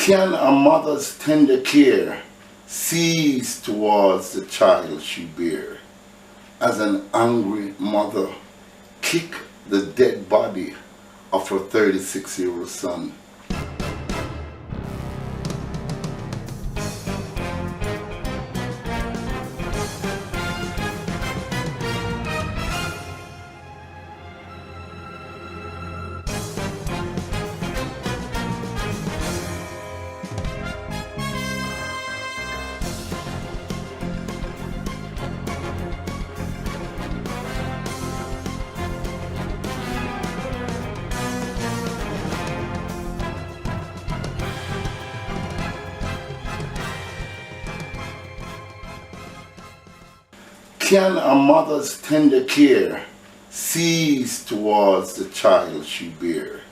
Can a mother's tender care cease towards the child she bear, as an angry mother kick the dead body of her 36-year-old son? Can a mother's tender care cease towards the child she bear,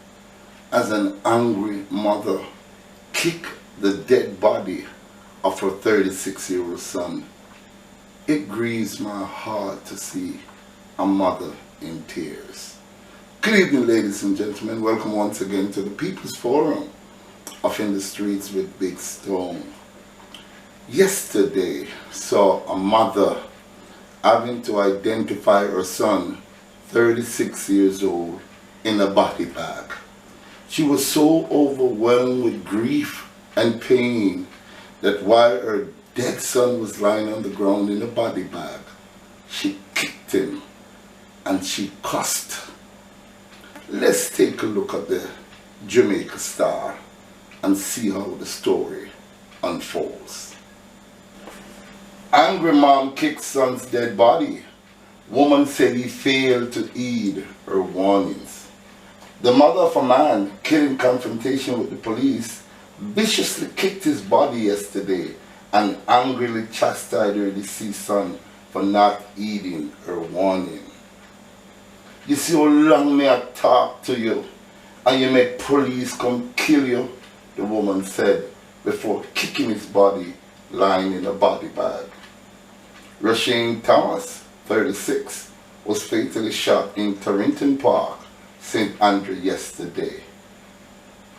as an angry mother kick the dead body of her 36-year-old son? It grieves my heart to see a mother in tears. Good evening, ladies and gentlemen. Welcome once again to the People's Forum of In the Streets with Big Stone. Yesterday saw a mother having to identify her son, 36 years old, in a body bag. She was so overwhelmed with grief and pain that while her dead son was lying on the ground in a body bag, she kicked him and she cussed. Let's take a look at the Jamaica Star and see how the story unfolds. Angry mom kicks son's dead body. Woman said he failed to heed her warnings. The mother of a man killed in confrontation with the police viciously kicked his body yesterday and angrily chastised her deceased son for not heeding her warning. You see how long may I talk to you and you make police come kill you, the woman said before kicking his body lying in a body bag. Rashane Thomas, 36, was fatally shot in Torrington Park, St. Andrew yesterday.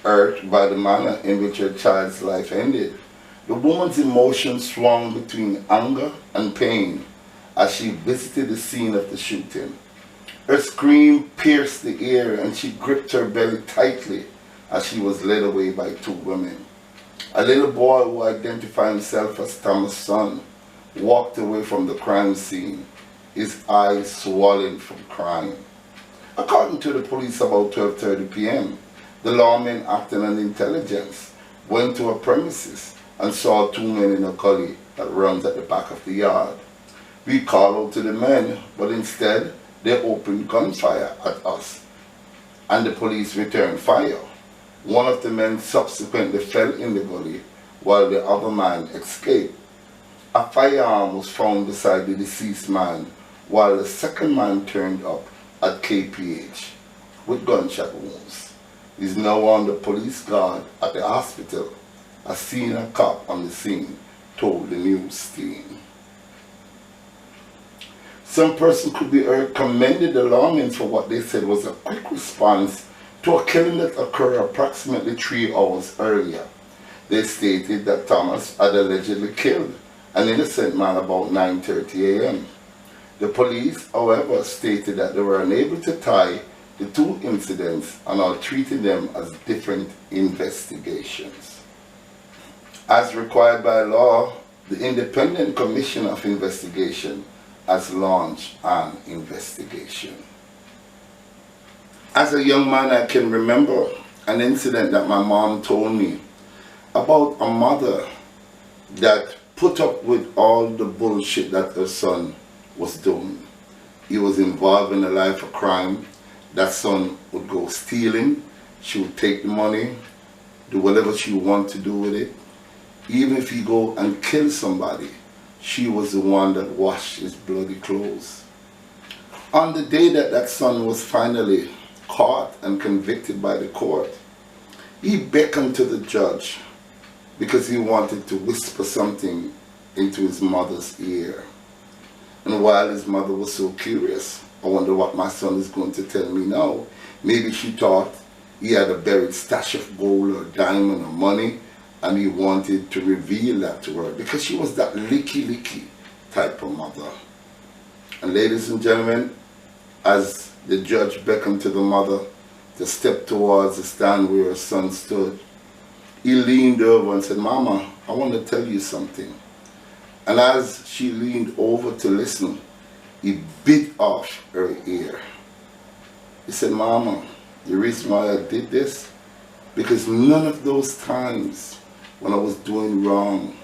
Hurt by the manner in which her child's life ended, the woman's emotions swung between anger and pain as she visited the scene of the shooting. Her scream pierced the air and she gripped her belly tightly as she was led away by two women. A little boy who identified himself as Thomas' son walked away from the crime scene, his eyes swollen from crying. According to the police, about 12:30 p.m., the lawmen, acting on intelligence, went to a premises and saw two men in a gully that runs at the back of the yard. We called out to the men, but instead they opened gunfire at us, and the police returned fire. One of the men subsequently fell in the gully, while the other man escaped. A firearm was found beside the deceased man, while the second man turned up at KPH with gunshot wounds. He is now under police guard at the hospital. A senior cop on the scene told the news team. Some person could be heard commended the lawmen for what they said was a quick response to a killing that occurred approximately 3 hours earlier. They stated that Thomas had allegedly killed an innocent man about 9:30 a.m. The police, however, stated that they were unable to tie the two incidents and are treating them as different investigations. As required by law, the Independent Commission of Investigation has launched an investigation. As a young man, I can remember an incident that my mom told me about a mother that put up with all the bullshit that her son was doing. He was involved in a life of crime. That son would go stealing. She would take the money, do whatever she wanted to do with it. Even if he go and kill somebody, she was the one that washed his bloody clothes. On the day that that son was finally caught and convicted by the court, he beckoned to the judge because he wanted to whisper something into his mother's ear. And while his mother was so curious, I wonder what my son is going to tell me now. Maybe she thought he had a buried stash of gold or diamond or money, and he wanted to reveal that to her because she was that licky type of mother. And ladies and gentlemen, as the judge beckoned to the mother to step towards the stand where her son stood, he leaned over and said, "Mama, I want to tell you something." And as she leaned over to listen, he bit off her ear. He said, "Mama, the reason why I did this, because none of those times when I was doing wrong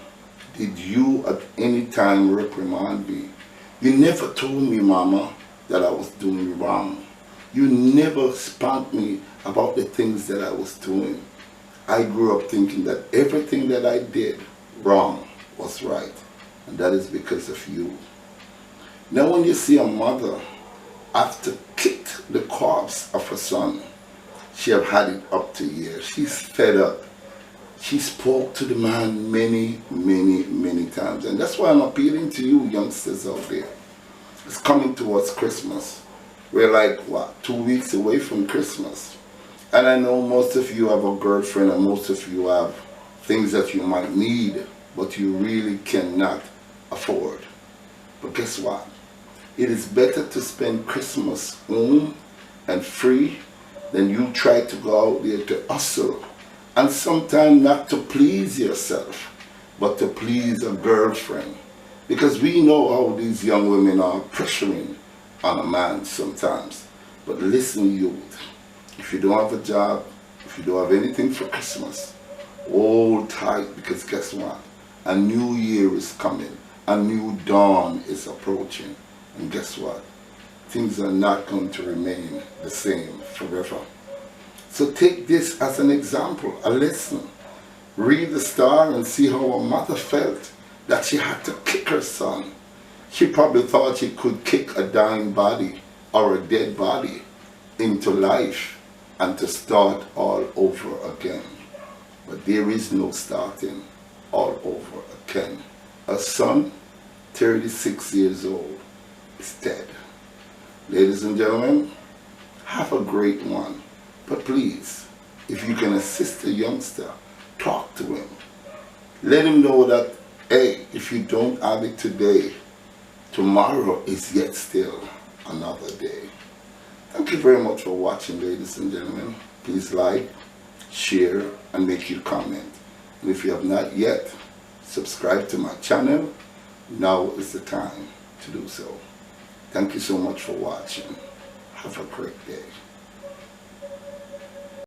did you at any time reprimand me. You never told me, Mama, that I was doing wrong. You never spanked me about the things that I was doing. I grew up thinking that everything that I did wrong was right, and that is because of you." Now when you see a mother after kicked the corpse of her son, she have had it up to years, she's fed up. She spoke to the man many times, and that's why I'm appealing to you youngsters out there. It's coming towards Christmas. We're like, what, 2 weeks away from Christmas. And I know most of you have a girlfriend and most of you have things that you might need, but you really cannot afford. But guess what? It is better to spend Christmas home and free than you try to go out there to hustle. And sometimes not to please yourself, but to please a girlfriend. Because we know how these young women are pressuring on a man sometimes. But listen, youth, if you don't have a job, if you don't have anything for Christmas, hold tight, because guess what? A new year is coming. A new dawn is approaching. And guess what? Things are not going to remain the same forever. So take this as an example, a lesson. Read the star and see how a mother felt that she had to kick her son. She probably thought she could kick a dying body or a dead body into life and to start all over again. But there is no starting all over again. Her son, 36 years old, is dead. Ladies and gentlemen, have a great one. But please, if you can assist a youngster, talk to him. Let him know that, hey, if you don't have it today, tomorrow is yet still another day. Thank you very much for watching, ladies and gentlemen. Please like, share, and make your comment. And if you have not yet subscribed to my channel, now is the time to do so. Thank you so much for watching. Have a great day.